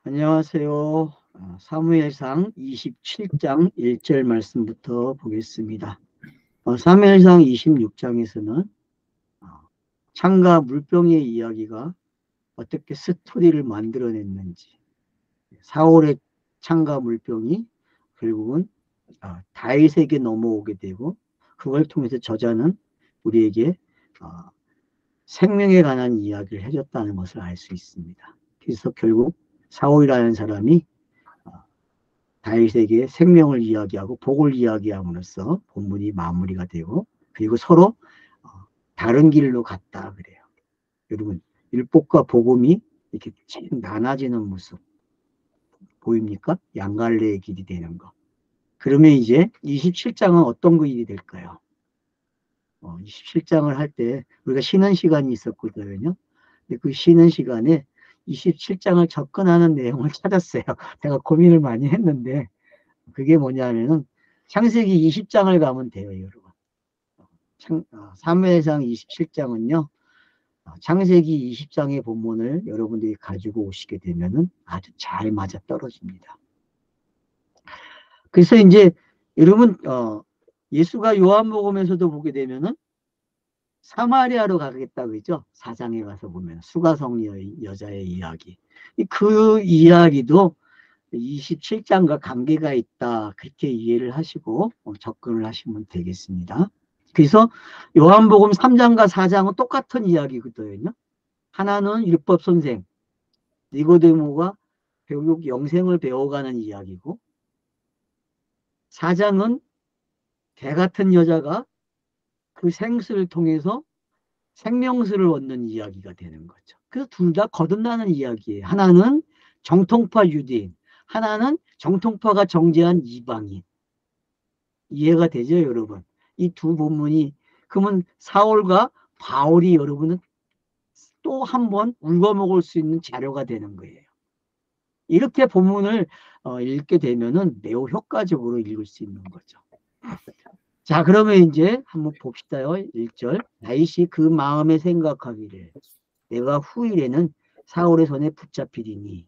안녕하세요. 사무엘상 27장 1절 말씀부터 보겠습니다. 사무엘상 26장에서는 창과 물병의 이야기가 어떻게 스토리를 만들어냈는지, 사울의 창과 물병이 결국은 다윗에게 넘어오게 되고, 그걸 통해서 저자는 우리에게 생명에 관한 이야기를 해줬다는 것을 알 수 있습니다. 그래서 결국 사울이라는 사람이 다윗에게 생명을 이야기하고 복을 이야기함으로써 본문이 마무리가 되고, 그리고 서로 다른 길로 갔다 그래요. 여러분, 율법과 복음이 이렇게 나눠지는 모습 보입니까? 양갈래의 길이 되는 거. 그러면 이제 27장은 어떤 길이 될까요? 27장을 할 때 우리가 쉬는 시간이 있었거든요. 근데 그 쉬는 시간에 27장을 접근하는 내용을 찾았어요. 제가 고민을 많이 했는데, 그게 뭐냐면은 창세기 20장을 가면 돼요, 여러분. 사무엘상 27장은요, 창세기 20장의 본문을 여러분들이 가지고 오시게 되면은 아주 잘 맞아 떨어집니다. 그래서 이제 여러분, 예수가 요한복음에서도 보게 되면은 사마리아로 가겠다 그러죠. 4장에 가서 보면 수가성 여자의 이야기. 그 이야기도 27장과 관계가 있다, 그렇게 이해를 하시고 접근을 하시면 되겠습니다. 그래서 요한복음 3장과 4장은 똑같은 이야기거든요. 하나는 율법 선생 니고데모가 결국 영생을 배워가는 이야기고, 4장은 개 같은 여자가 그 생수를 통해서 생명수를 얻는 이야기가 되는 거죠. 그래서 둘 다 거듭나는 이야기예요. 하나는 정통파 유대인, 하나는 정통파가 정죄한 이방인. 이해가 되죠, 여러분? 이 두 본문이, 그러면 사울과 바울이 여러분은 또 한 번 울거먹을 수 있는 자료가 되는 거예요. 이렇게 본문을 읽게 되면은 매우 효과적으로 읽을 수 있는 거죠. 자, 그러면 이제 한번 봅시다요. 1절. 다윗이 그 마음에 생각하기를 내가 후일에는 사울의 손에 붙잡히리니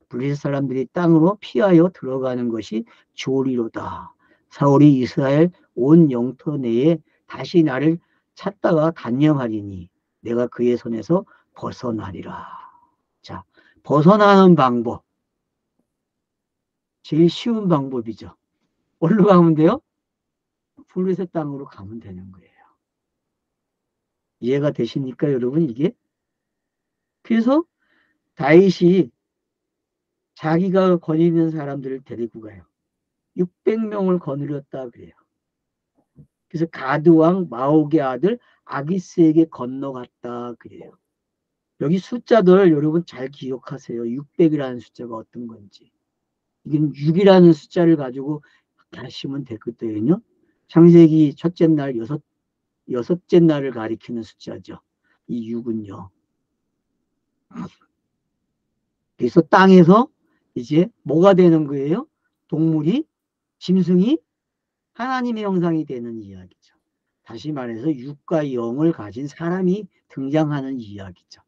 블레셋 사람들이 땅으로 피하여 들어가는 것이 좋으리로다. 사울이 이스라엘 온 영토 내에 다시 나를 찾다가 단념하리니 내가 그의 손에서 벗어나리라. 자, 벗어나는 방법. 제일 쉬운 방법이죠. 어디로 가면 돼요? 블레셋 땅으로 가면 되는 거예요. 이해가 되십니까, 여러분? 이게? 그래서 다윗이 자기가 거느리는 사람들을 데리고 가요. 600명을 거느렸다 그래요. 그래서 가드왕 마옥의 아들 아기스에게 건너갔다 그래요. 여기 숫자들 여러분 잘 기억하세요. 600이라는 숫자가 어떤 건지. 이건 6이라는 숫자를 가지고 가시면 되거든요. 창세기 첫째 날, 여섯째 날을 가리키는 숫자죠. 이 6은요. 그래서 땅에서 이제 뭐가 되는 거예요? 동물이, 짐승이 하나님의 형상이 되는 이야기죠. 다시 말해서 육과 영을 가진 사람이 등장하는 이야기죠.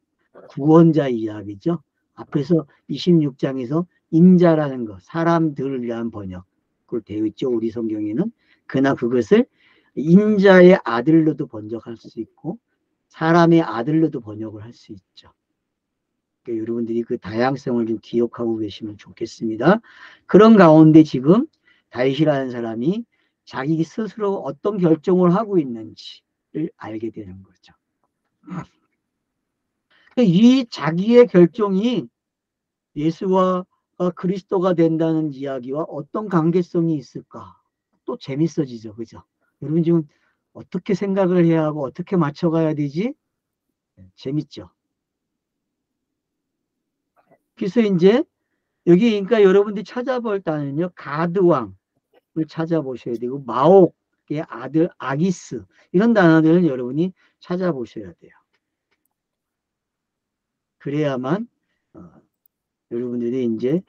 구원자 이야기죠. 앞에서 26장에서 인자라는 것, 사람들을 위한 번역을 되어 있죠. 우리 성경에는. 그러나 그것을 인자의 아들로도 번역할 수 있고 사람의 아들로도 번역을 할 수 있죠. 그러니까 여러분들이 그 다양성을 좀 기억하고 계시면 좋겠습니다. 그런 가운데 지금 다윗이라는 사람이 자기 스스로 어떤 결정을 하고 있는지를 알게 되는 거죠. 이 자기의 결정이 예수와 그리스도가 된다는 이야기와 어떤 관계성이 있을까? 또 재밌어지죠. 그죠? 여러분 지금 어떻게 생각을 해야 하고 어떻게 맞춰가야 되지? 재밌죠? 그래서 이제 여기 그러니까 여러분들이 찾아볼 단어는요. 가드왕을 찾아보셔야 되고 마옥의 아들 아기스 이런 단어들은 여러분이 찾아보셔야 돼요. 그래야만 여러분들이 이제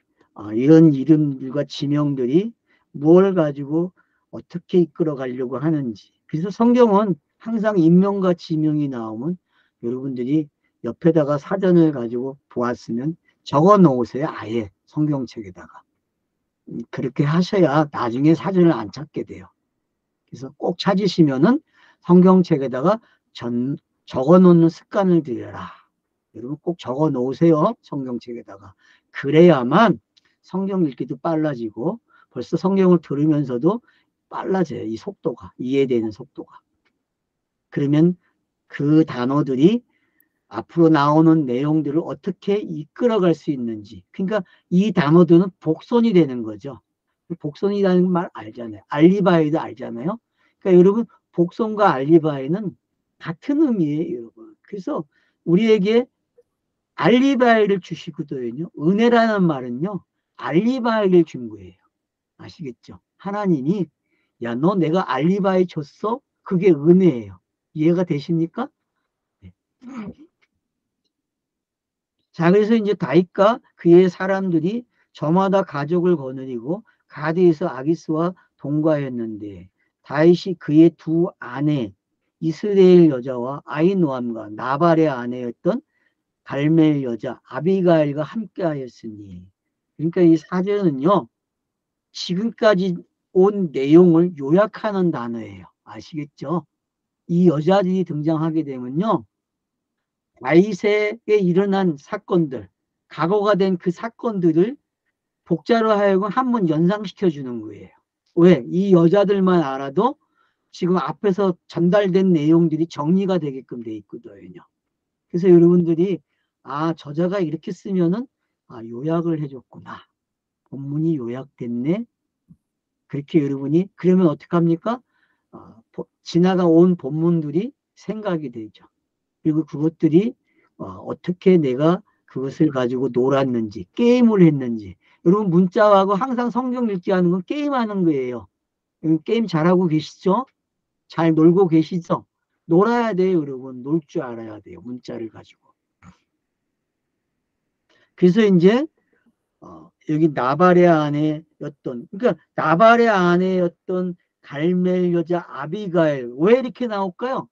이런 이름들과 지명들이 무엇을 가지고 어떻게 이끌어 가려고 하는지. 그래서 성경은 항상 인명과 지명이 나오면 여러분들이 옆에다가 사전을 가지고 보았으면 적어 놓으세요. 아예 성경책에다가. 그렇게 하셔야 나중에 사전을 안 찾게 돼요. 그래서 꼭 찾으시면은 성경책에다가 적어 놓는 습관을 들여라. 여러분 꼭 적어 놓으세요. 성경책에다가. 그래야만 성경 읽기도 빨라지고 벌써 성경을 들으면서도 빨라져요. 이 속도가. 이해되는 속도가. 그러면 그 단어들이 앞으로 나오는 내용들을 어떻게 이끌어갈 수 있는지. 그러니까 이 단어들은 복선이 되는 거죠. 복선이라는 말 알잖아요. 알리바이도 알잖아요. 그러니까 여러분 복선과 알리바이는 같은 의미예요, 여러분. 그래서 우리에게 알리바이를 주시거든요. 은혜라는 말은요, 알리바이를 준 거예요. 아시겠죠? 하나님이 야, 너 내가 알리바이 줬어? 그게 은혜예요. 이해가 되십니까? 네. 자, 그래서 이제 다윗과 그의 사람들이 저마다 가족을 거느리고 가드에서 아기스와 동거하였는데 다윗이 그의 두 아내 이스라엘 여자와 아이노함과 나발의 아내였던 갈멜 여자 아비가일과 함께하였으니. 그러니까 이 사전은요 지금까지 온 내용을 요약하는 단어예요. 아시겠죠? 이 여자들이 등장하게 되면요 다윗에게 일어난 사건들, 과거가 된 그 사건들을 독자로 하여금 한번 연상시켜 주는 거예요. 왜? 이 여자들만 알아도 지금 앞에서 전달된 내용들이 정리가 되게끔 돼 있거든요. 그래서 여러분들이 아 저자가 이렇게 쓰면은 아 요약을 해줬구나. 본문이 요약됐네. 그렇게 여러분이 그러면 어떡합니까? 지나가 온 본문들이 생각이 되죠. 그리고 그것들이 어떻게 내가 그것을 가지고 놀았는지 게임을 했는지. 여러분 문자하고 항상 성경 읽기 하는 건 게임하는 거예요. 게임 잘하고 계시죠? 잘 놀고 계시죠? 놀아야 돼요, 여러분. 놀 줄 알아야 돼요. 문자를 가지고. 그래서 이제 여기 나발의 아내였던 그러니까 나발의 아내였던 갈멜 여자 아비가일 왜 이렇게 나올까요?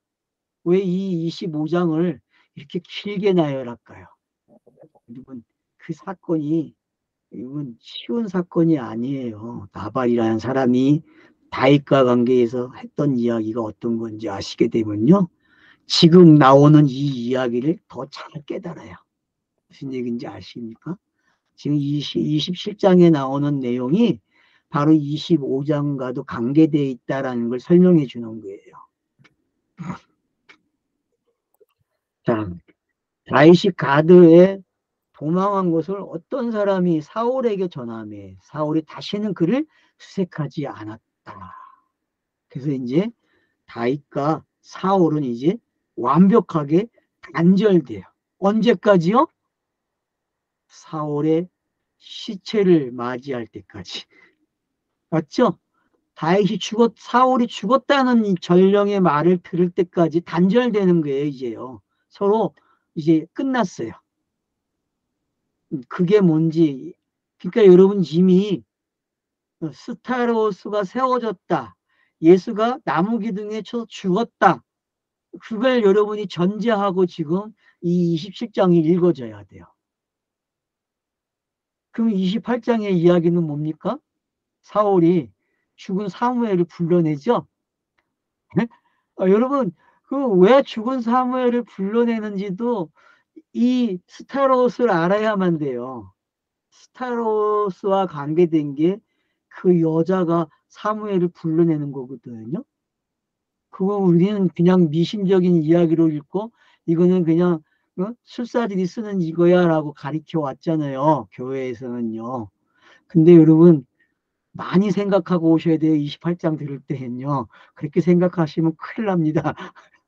왜 이 25장을 이렇게 길게 나열할까요? 여러분 그 사건이 이건 쉬운 사건이 아니에요. 나발이라는 사람이 다윗과 관계에서 했던 이야기가 어떤 건지 아시게 되면요. 지금 나오는 이 이야기를 더 잘 깨달아요. 무슨 얘기인지 아십니까? 지금 27장에 나오는 내용이 바로 25장과도 관계되어 있다는 걸 설명해 주는 거예요. 자, 다윗이 가드에 도망한 것을 어떤 사람이 사울에게 전하매 사울이 다시는 그를 수색하지 않았다. 그래서 이제 다윗과 사울은 이제 완벽하게 단절돼요. 언제까지요? 사울의 시체를 맞이할 때까지. 맞죠? 사울이 죽었다는 이 전령의 말을 들을 때까지 단절되는 거예요, 이제요. 서로 이제 끝났어요. 그게 뭔지. 그러니까 여러분 이미 스타로스가 세워졌다. 예수가 나무 기둥에 쳐서 죽었다. 그걸 여러분이 전제하고 지금 이 27장이 읽어져야 돼요. 그럼 28장의 이야기는 뭡니까? 사울이 죽은 사무엘을 불러내죠. 여러분 그 왜 죽은 사무엘을 불러내는지도 이 스타로스를 알아야만 돼요. 스타로스와 관계된 게 그 여자가 사무엘을 불러내는 거거든요. 그거 우리는 그냥 미심적인 이야기로 읽고 이거는 그냥 술사들이 쓰는 이거야라고 가르쳐 왔잖아요. 교회에서는요. 근데 여러분 많이 생각하고 오셔야 돼요. 28장 들을 때는요. 그렇게 생각하시면 큰일 납니다.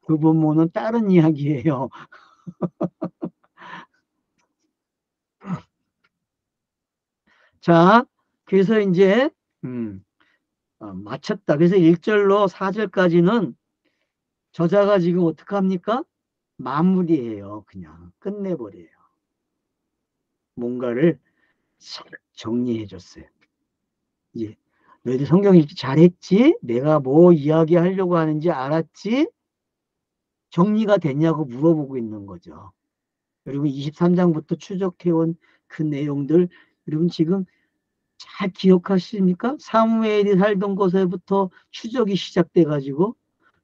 그 본문은 다른 이야기예요. 자, 그래서 이제 마쳤다. 그래서 1절로 4절까지는 저자가 지금 어떡합니까? 마무리해요. 그냥 끝내버려요. 뭔가를 싹 정리해 줬어요. 이제 너희들 성경 읽기 잘했지? 내가 뭐 이야기하려고 하는지 알았지? 정리가 됐냐고 물어보고 있는 거죠. 여러분 23장부터 추적해온 그 내용들 여러분 지금 잘 기억하십니까? 사무엘이 살던 곳에부터 추적이 시작돼가지고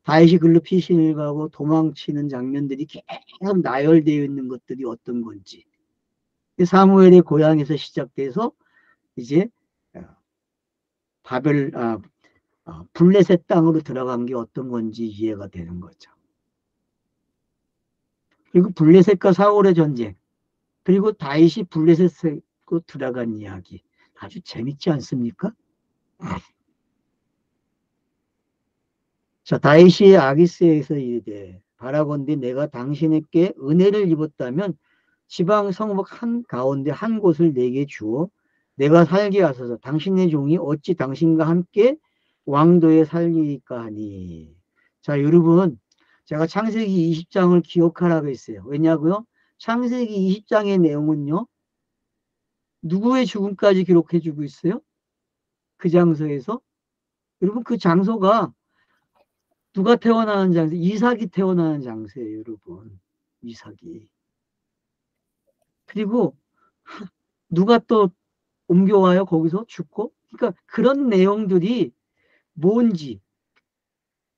다윗이 글로 피신을 가고 도망치는 장면들이 계속 나열되어 있는 것들이 어떤 건지. 사무엘의 고향에서 시작돼서 이제 바벨, 블레셋 땅으로 들어간 게 어떤 건지 이해가 되는 거죠. 그리고 블레셋과 사울의 전쟁, 그리고 다윗이 블레셋으로 들어간 이야기. 아주 재밌지 않습니까? 자, 다윗이 아기스에서 이르되 바라건대 내가 당신에게 은혜를 입었다면 지방 성읍 한 가운데 한 곳을 내게 주어 내가 살게 하소서. 당신의 종이 어찌 당신과 함께 왕도에 살리까 하니. 자, 여러분, 제가 창세기 20장을 기억하라고 했어요. 왜냐고요? 창세기 20장의 내용은요, 누구의 죽음까지 기록해주고 있어요? 그 장소에서. 여러분, 그 장소가 누가 태어나는 장소? 이삭이 태어나는 장소예요, 여러분. 이삭이. 그리고 누가 또 옮겨와요, 거기서 죽고? 그러니까 그런 내용들이 뭔지,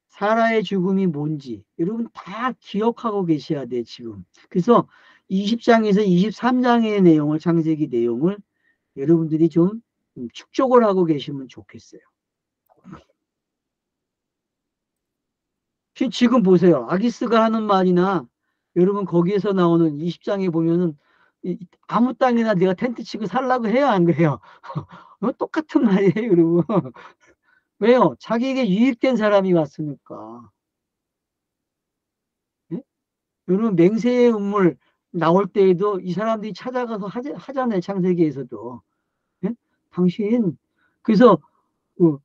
사라의 죽음이 뭔지, 여러분 다 기억하고 계셔야 돼, 지금. 그래서 20장에서 23장의 내용을, 창세기 내용을 여러분들이 좀 축적을 하고 계시면 좋겠어요. 지금 보세요. 아기스가 하는 말이나 여러분 거기에서 나오는 20장에 보면은 아무 땅이나 내가 텐트 치고 살라고 해요, 안 그래요? 똑같은 말이에요, 여러분. 왜요? 자기에게 유익된 사람이 왔으니까. 예? 여러분 맹세의 음물 나올 때에도 이 사람들이 찾아가서 하잖아요, 창세기에서도. 예? 당신 그래서 그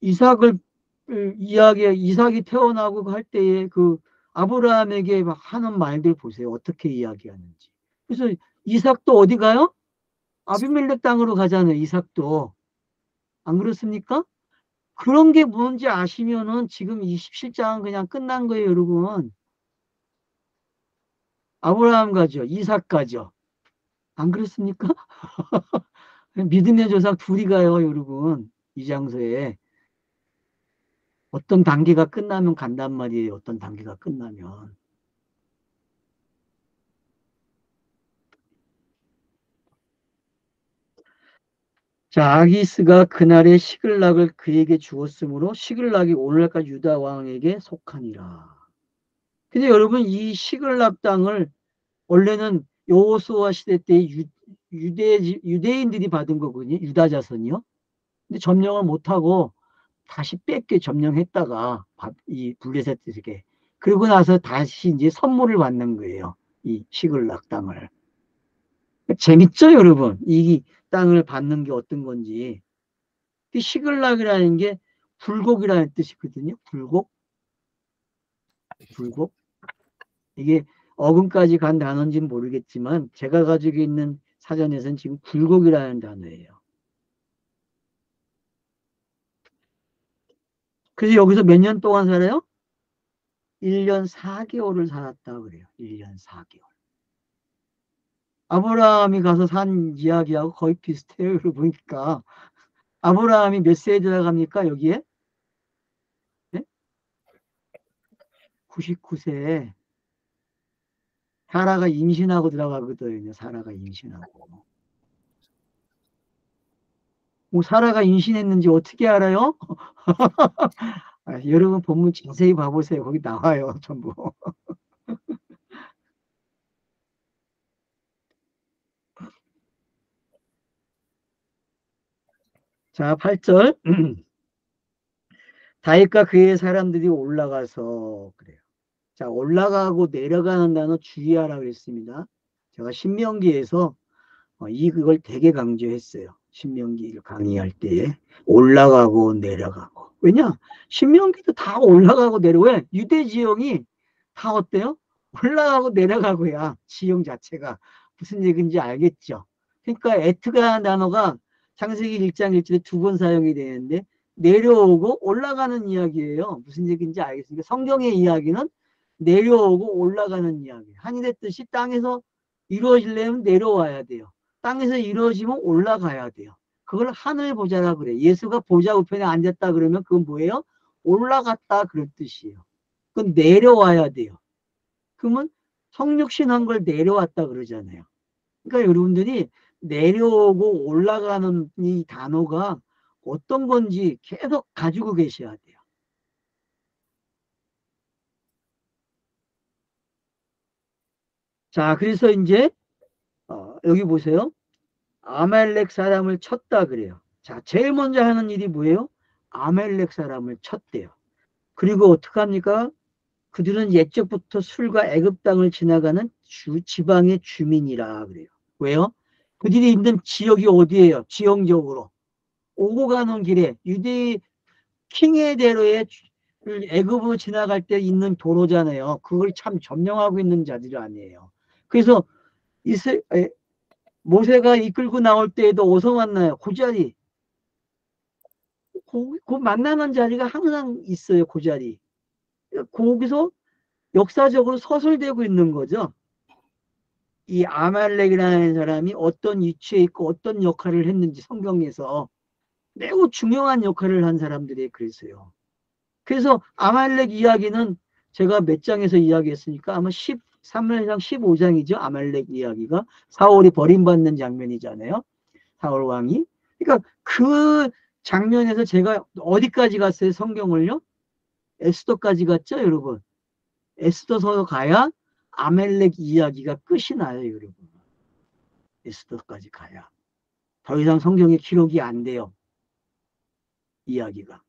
이삭을 이삭이 태어나고 할 때에 그 아브라함에게 막 하는 말들 보세요. 어떻게 이야기하는지. 그래서 이삭도 어디 가요? 아비멜렉 땅으로 가잖아요. 이삭도. 안 그렇습니까? 그런 게 뭔지 아시면은 지금 27장은 그냥 끝난 거예요, 여러분. 아브라함 가죠. 이삭 가죠. 안 그렇습니까? 믿음의 조상 둘이 가요, 여러분. 이 장소에. 어떤 단계가 끝나면 간단 말이에요. 어떤 단계가 끝나면. 자, 아기스가 그날의 시글락을 그에게 주었으므로 시글락이 오늘날까지 유다 왕에게 속하니라. 근데 여러분 이 시글락 땅을 원래는 여호수아 시대 때 유대인들이 받은 거거든요. 유다 자손이요. 근데 점령을 못하고 다시 뺏게 점령했다가 이 블레셋에게 그러고 나서 다시 이제 선물을 받는 거예요. 이 시글락 땅을. 재밌죠, 여러분? 이 땅을 받는 게 어떤 건지. 시글락이라는 게 굴곡이라는 뜻이거든요. 굴곡, 굴곡. 이게 어근까지 간 단어인지는 모르겠지만 제가 가지고 있는 사전에서는 지금 굴곡이라는 단어예요. 그래서 여기서 몇 년 동안 살아요? 1년 4개월을 살았다 그래요. 1년 4개월. 아브라함이 가서 산 이야기하고 거의 비슷해요. 보니까 아브라함이 몇 세에 들어갑니까? 여기에? 네? 99세에 사라가 임신하고 들어가거든요. 사라가 임신하고. 뭐 사라가 임신했는지 어떻게 알아요? 여러분 본문 자세히 봐보세요. 거기 나와요. 전부. 자, 8절. 다윗과 그의 사람들이 올라가서 그래요. 자, 올라가고 내려가는 단어 주의하라 그랬습니다. 제가 신명기에서 그걸 되게 강조했어요. 신명기를 강의할 때에 올라가고 내려가고. 왜냐? 신명기도 다 올라가고 왜? 유대 지형이 다 어때요? 올라가고 내려가고야. 지형 자체가 무슨 얘기인지 알겠죠? 그러니까 에트가 단어가 창세기 1장 1절에 2번 사용이 되는데 내려오고 올라가는 이야기예요. 무슨 얘기인지 알겠습니까? 성경의 이야기는 내려오고 올라가는 이야기. 하늘의 뜻이 땅에서 이루어지려면 내려와야 돼요. 땅에서 이루어지면 올라가야 돼요. 그걸 하늘 보좌라 그래. 예수가 보좌 우편에 앉았다 그러면 그건 뭐예요? 올라갔다 그럴 뜻이에요. 그건 내려와야 돼요. 그러면 성육신한 걸 내려왔다 그러잖아요. 그러니까 여러분들이 내려오고 올라가는 이 단어가 어떤 건지 계속 가지고 계셔야 돼요. 자, 그래서 이제 여기 보세요. 아말렉 사람을 쳤다 그래요. 자, 제일 먼저 하는 일이 뭐예요? 아말렉 사람을 쳤대요. 그리고 어떡합니까? 그들은 옛적부터 술과 애굽 땅을 지나가는 지방의 주민이라 그래요. 왜요? 그들이 있는 지역이 어디예요? 지형적으로. 오고 가는 길에 유대 킹의 대로에 애굽으로 지나갈 때 있는 도로잖아요. 그걸 참 점령하고 있는 자들이 아니에요. 그래서 이스, 모세가 이끌고 나올 때에도 어디서 만나요? 그 자리. 그 만나는 자리가 항상 있어요. 그 자리. 거기서 역사적으로 서술되고 있는 거죠. 이 아말렉이라는 사람이 어떤 위치에 있고 어떤 역할을 했는지 성경에서 매우 중요한 역할을 한 사람들이 그랬어요. 그래서 아말렉 이야기는 제가 몇 장에서 이야기했으니까 아마 13장 15장이죠. 아말렉 이야기가 사울이 버림받는 장면이잖아요. 사울 왕이. 그러니까 그 장면에서 제가 어디까지 갔어요? 성경을요? 에스더까지 갔죠, 여러분. 에스더서 가야 아멜렉 이야기가 끝이 나요, 여러분. 에스더까지 가야. 더 이상 성경에 기록이 안 돼요, 이야기가.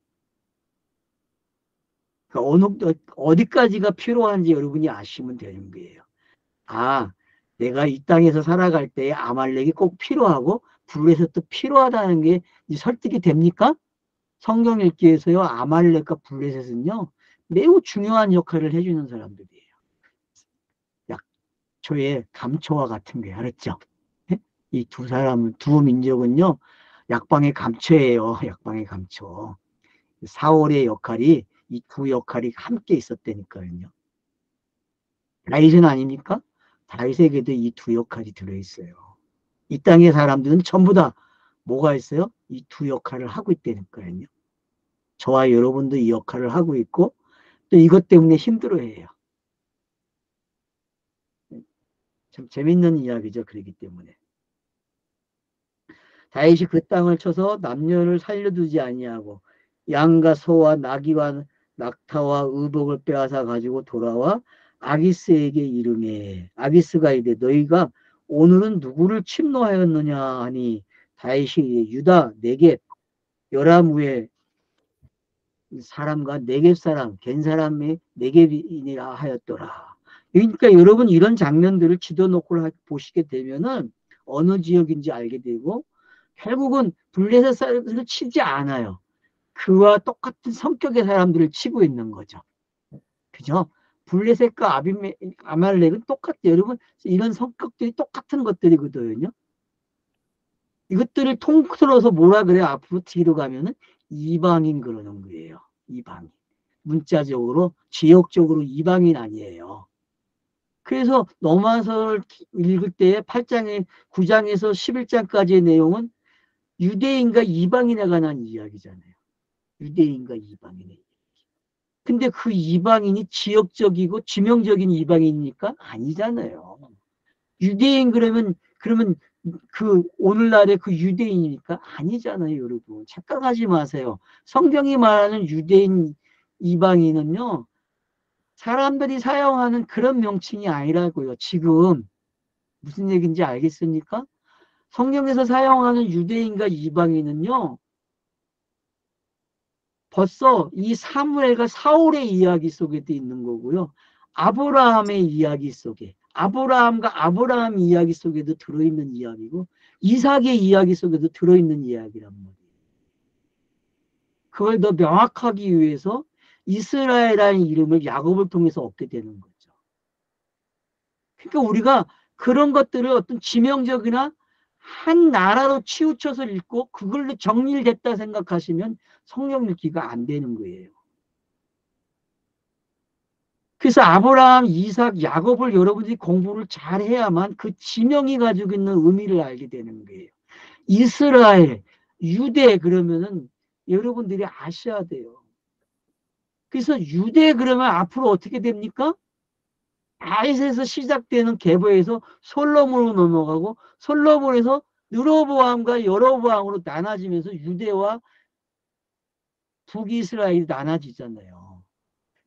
그러니까 어디까지가 필요한지 여러분이 아시면 되는 거예요. 아, 내가 이 땅에서 살아갈 때에 아말렉이 꼭 필요하고 블레셋도 필요하다는 게 설득이 됩니까? 성경 읽기에서요, 아말렉과 블레셋은요, 매우 중요한 역할을 해주는 사람들이에요. 약초의 감초와 같은 게, 알았죠? 이 두 사람은, 두 민족은요, 약방의 감초예요. 약방의 감초. 사월의 역할이, 이 두 역할이 함께 있었다니까요. 다윗은 아닙니까? 다윗에게도 이 두 역할이 들어있어요. 이 땅의 사람들은 전부 다 뭐가 있어요? 이 두 역할을 하고 있다니까요. 저와 여러분도 이 역할을 하고 있고, 또 이것 때문에 힘들어해요. 참 재밌는 이야기죠. 그렇기 때문에. 다윗이 그 땅을 쳐서 남녀를 살려두지 아니하고 양과 소와 나귀와 낙타와 의복을 빼앗아 가지고 돌아와 아기스에게 이르매 아기스가 이르되 너희가 오늘은 누구를 침노하였느냐 하니 다윗이 유다 네겝 요람우의 사람과 네겝 사람 겐 사람의 네겝이니라 하였더라. 그러니까 여러분 이런 장면들을 지도 놓고 보시게 되면은 어느 지역인지 알게 되고 결국은 블레셋 사람들을 치지 않아요. 그와 똑같은 성격의 사람들을 치고 있는 거죠. 그죠? 블레셋과 아말렉은 똑같아요. 여러분 이런 성격들이 똑같은 것들이거든요. 이것들을 통틀어서 뭐라 그래요? 앞으로 뒤로 가면은 이방인 그러는 거예요. 이방인. 문자적으로 지역적으로 이방인 아니에요. 그래서 로마서를 읽을 때 8장에 9장에서 11장까지의 내용은 유대인과 이방인에 관한 이야기잖아요. 유대인과 이방인의. 근데 그 이방인이 지역적이고 지명적인 이방인이니까 아니잖아요. 유대인 그러면 그 오늘날의 그 유대인이니까 아니잖아요, 여러분. 착각하지 마세요. 성경이 말하는 유대인 이방인은요. 사람들이 사용하는 그런 명칭이 아니라고요. 지금 무슨 얘기인지 알겠습니까? 성경에서 사용하는 유대인과 이방인은요. 벌써 이 사무엘과 사울의 이야기 속에도 있는 거고요. 아브라함의 이야기 속에 아브라함과 아브라함 이야기 속에도 들어있는 이야기고 이삭의 이야기 속에도 들어있는 이야기란 말이에요. 그걸 더 명확하기 위해서 이스라엘이라는 이름을 야곱을 통해서 얻게 되는 거죠. 그러니까 우리가 그런 것들을 어떤 지명적이나 한 나라로 치우쳐서 읽고 그걸로 정리됐다 생각하시면 성경 읽기가 안 되는 거예요. 그래서 아브라함, 이삭, 야곱을 여러분들이 공부를 잘 해야만 그 지명이 가지고 있는 의미를 알게 되는 거예요. 이스라엘, 유대 그러면은 여러분들이 아셔야 돼요. 그래서 유대 그러면 앞으로 어떻게 됩니까? 다윗에서 시작되는 계보에서 솔로몬으로 넘어가고 솔로몬에서 느로보암과 여로보암으로 나눠지면서 유대와 북이스라엘이 나눠지잖아요.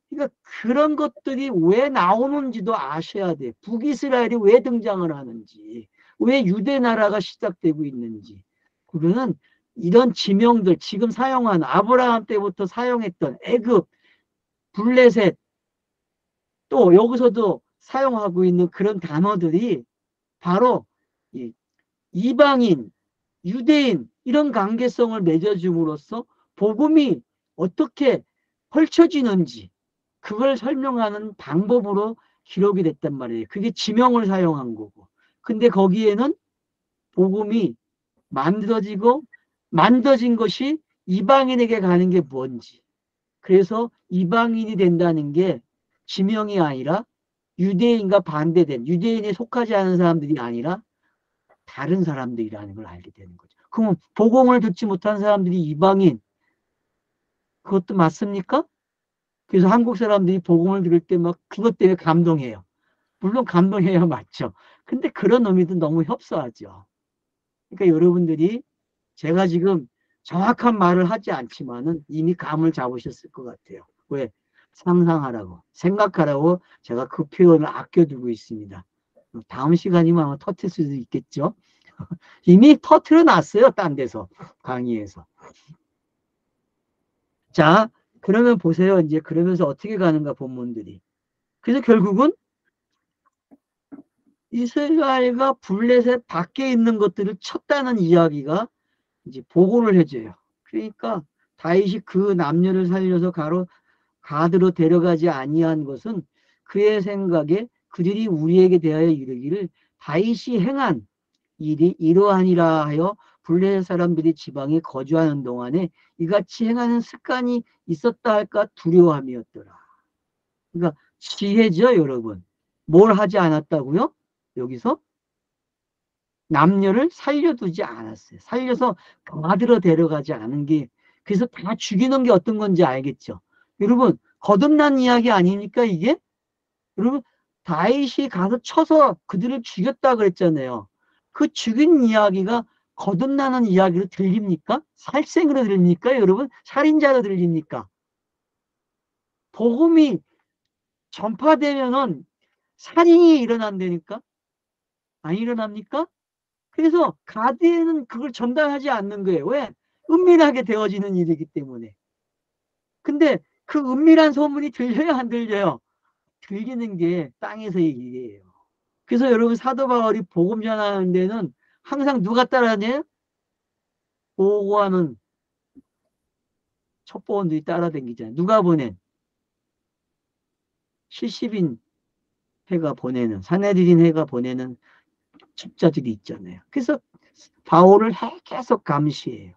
그러니까 그런 것들이 왜 나오는지도 아셔야 돼. 북이스라엘이 왜 등장을 하는지, 왜 유대 나라가 시작되고 있는지. 그거는 이런 지명들, 지금 사용한 아브라함 때부터 사용했던 애굽, 블레셋, 또 여기서도 사용하고 있는 그런 단어들이 바로 이 이방인, 유대인 이런 관계성을 맺어줌으로써 복음이 어떻게 펼쳐지는지 그걸 설명하는 방법으로 기록이 됐단 말이에요. 그게 지명을 사용한 거고. 근데 거기에는 복음이 만들어지고 만들어진 것이 이방인에게 가는 게 뭔지. 그래서 이방인이 된다는 게 지명이 아니라 유대인과 반대된 유대인에 속하지 않은 사람들이 아니라 다른 사람들이라는 걸 알게 되는 거죠. 그럼 복음을 듣지 못한 사람들이 이방인 그것도 맞습니까? 그래서 한국 사람들이 복음을 들을 때 막 그것 때문에 감동해요. 물론 감동해야 맞죠. 근데 그런 의미도 너무 협소하죠. 그러니까 여러분들이 제가 지금 정확한 말을 하지 않지만은 이미 감을 잡으셨을 것 같아요. 왜? 상상하라고, 생각하라고 제가 그 표현을 아껴두고 있습니다. 다음 시간이면 아마 터트릴 수도 있겠죠. 이미 터트려 놨어요. 딴 데서, 강의에서. 자, 그러면 보세요. 이제 그러면서 어떻게 가는가 본문들이. 그래서 결국은 이스라엘과 블레셋 밖에 있는 것들을 쳤다는 이야기가 이제 보고를 해줘요. 그러니까 다윗이 그 남녀를 살려서 가드로 데려가지 아니한 것은 그의 생각에 그들이 우리에게 대하여 이르기를 다윗이 행한 일이 이러하니라 하여 블레셋 사람들이 지방에 거주하는 동안에 이같이 행하는 습관이 있었다 할까 두려워함이었더라. 그러니까 지혜죠, 여러분. 뭘 하지 않았다고요? 여기서 남녀를 살려두지 않았어요. 살려서 받으러 데려가지 않은 게 그래서 다 죽이는 게 어떤 건지 알겠죠. 여러분 거듭난 이야기 아닙니까 이게? 여러분 다윗이 가서 쳐서 그들을 죽였다 그랬잖아요. 그 죽인 이야기가 거듭나는 이야기로 들립니까? 살생으로 들립니까? 여러분 살인자로 들립니까? 복음이 전파되면은 살인이 일어난다니까? 안 일어납니까? 그래서 가드에는 그걸 전달하지 않는 거예요. 왜? 은밀하게 되어지는 일이기 때문에. 근데 그 은밀한 소문이 들려요, 안 들려요? 들리는 게 땅에서의 일이에요. 그래서 여러분 사도 바울이 복음 전하는 데는 항상 누가 따라다녀요? 보고하는 첩보원들이 따라다니잖아요. 누가 보낸? 70인 회가 보내는, 사내들인 회가 보내는 첩자들이 있잖아요. 그래서 바울을 계속 감시해요.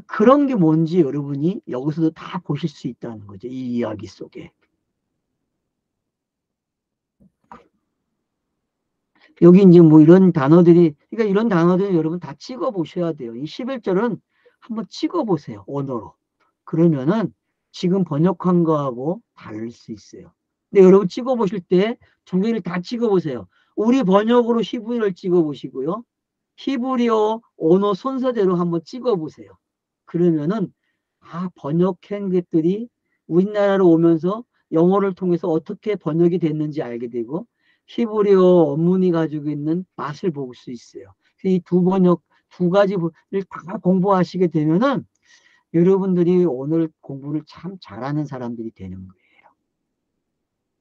그런 게 뭔지 여러분이 여기서도 다 보실 수 있다는 거죠. 이 이야기 속에. 여기 이제 뭐 이런 단어들이, 그러니까 이런 단어들을 여러분 다 찍어 보셔야 돼요. 이 11절은 한번 찍어 보세요. 언어로. 그러면은 지금 번역한 거하고 다를 수 있어요. 근데 여러분 찍어 보실 때 두 개를 다 찍어 보세요. 우리 번역으로 히브리어를 찍어 보시고요. 히브리어 언어 순서대로 한번 찍어 보세요. 그러면은 번역한 것들이 우리나라로 오면서 영어를 통해서 어떻게 번역이 됐는지 알게 되고 히브리어 원문이 가지고 있는 맛을 볼 수 있어요. 이 두 번역 두 가지를 다 공부하시게 되면은 여러분들이 오늘 공부를 참 잘하는 사람들이 되는 거예요.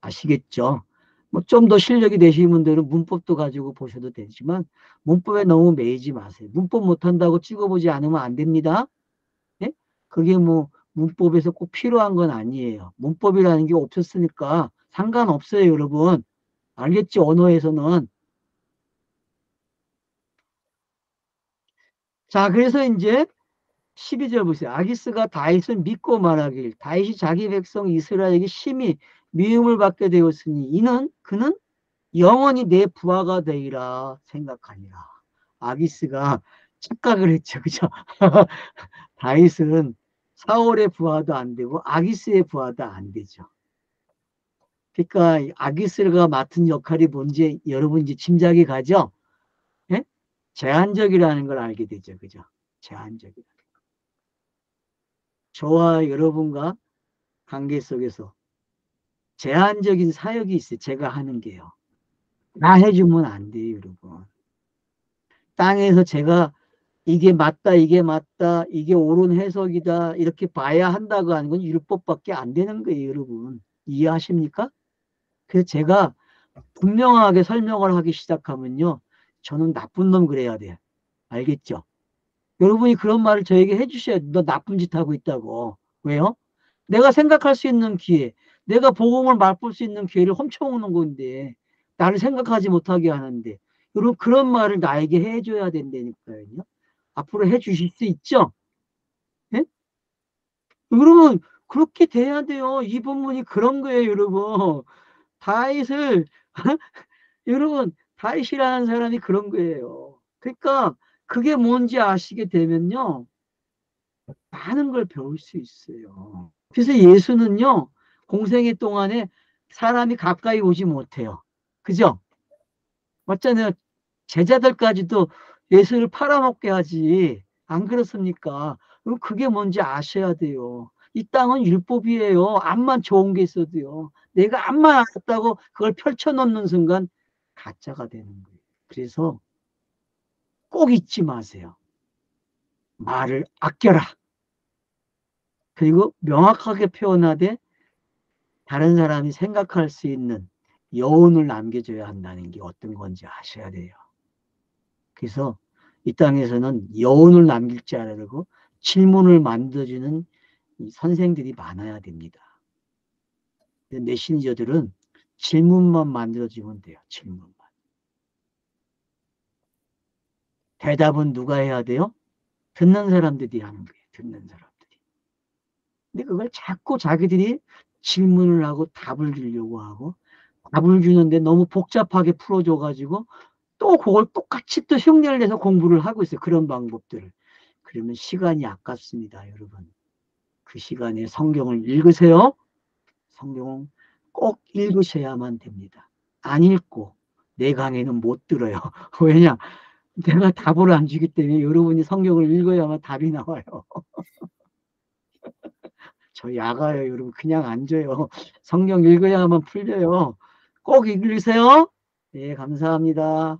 아시겠죠? 뭐 좀 더 실력이 되시는 분들은 문법도 가지고 보셔도 되지만 문법에 너무 매이지 마세요. 문법 못한다고 찍어보지 않으면 안 됩니다. 예? 그게 뭐 문법에서 꼭 필요한 건 아니에요. 문법이라는 게 없었으니까 상관없어요, 여러분. 알겠지? 언어에서는. 자, 그래서 이제 12절 보세요. 아기스가 다윗을 믿고 말하길 다윗이 자기 백성 이스라엘에게 심히 미움을 받게 되었으니 그는 영원히 내 부하가 되리라 생각하니라. 아기스가 착각을 했죠. 그죠? 다윗은 사울의 부하도 안 되고 아기스의 부하도 안 되죠. 그러니까 아기스가 맡은 역할이 뭔지 여러분 이제 짐작이 가죠? 예? 제한적이라는 걸 알게 되죠. 그죠? 제한적이다. 저와 여러분과 관계 속에서 제한적인 사역이 있어요. 제가 하는 게요. 다 해주면 안 돼요, 여러분. 땅에서 제가 이게 맞다, 이게 옳은 해석이다, 이렇게 봐야 한다고 하는 건 율법밖에 안 되는 거예요, 여러분. 이해하십니까? 그래서 제가 분명하게 설명을 하기 시작하면요. 저는 나쁜 놈 그래야 돼. 알겠죠? 여러분이 그런 말을 저에게 해주셔야 돼. 너 나쁜 짓 하고 있다고. 왜요? 내가 생각할 수 있는 기회, 내가 복음을 맛볼 수 있는 기회를 훔쳐오는 건데, 나를 생각하지 못하게 하는데, 여러분 그런 말을 나에게 해줘야 된다니까요. 앞으로 해주실 수 있죠? 예? 여러분 그렇게 돼야 돼요. 이 본문이 그런 거예요, 여러분. 다윗을 여러분 다윗이라는 사람이 그런 거예요. 그러니까 그게 뭔지 아시게 되면요. 많은 걸 배울 수 있어요. 그래서 예수는요, 공생애 동안에 사람이 가까이 오지 못해요. 그죠? 맞잖아요. 제자들까지도 예수를 팔아먹게 하지. 안 그렇습니까? 그럼 그게 뭔지 아셔야 돼요. 이 땅은 율법이에요. 암만 좋은 게 있어도요. 내가 암만 알았다고 그걸 펼쳐놓는 순간 가짜가 되는 거예요. 그래서 꼭 잊지 마세요. 말을 아껴라. 그리고 명확하게 표현하되 다른 사람이 생각할 수 있는 여운을 남겨줘야 한다는 게 어떤 건지 아셔야 돼요. 그래서 이 땅에서는 여운을 남길 줄 알고 질문을 만들어주는 선생들이 많아야 됩니다. 메신저들은 질문만 만들어주면 돼요. 질문만. 대답은 누가 해야 돼요? 듣는 사람들이 하는 거예요. 듣는 사람들이. 근데 그걸 자꾸 자기들이 질문을 하고 답을 주려고 하고 답을 주는데 너무 복잡하게 풀어줘가지고 또 그걸 똑같이 또 흉내를 내서 공부를 하고 있어요. 그런 방법들을. 그러면 시간이 아깝습니다, 여러분. 그 시간에 성경을 읽으세요. 성경은 꼭 읽으셔야만 됩니다. 안 읽고 내 강의는 못 들어요. 왜냐? 내가 답을 안 주기 때문에 여러분이 성경을 읽어야만 답이 나와요. 저 야가요, 여러분. 그냥 앉아요. 성경 읽어야만 풀려요. 꼭 읽으세요. 네, 감사합니다.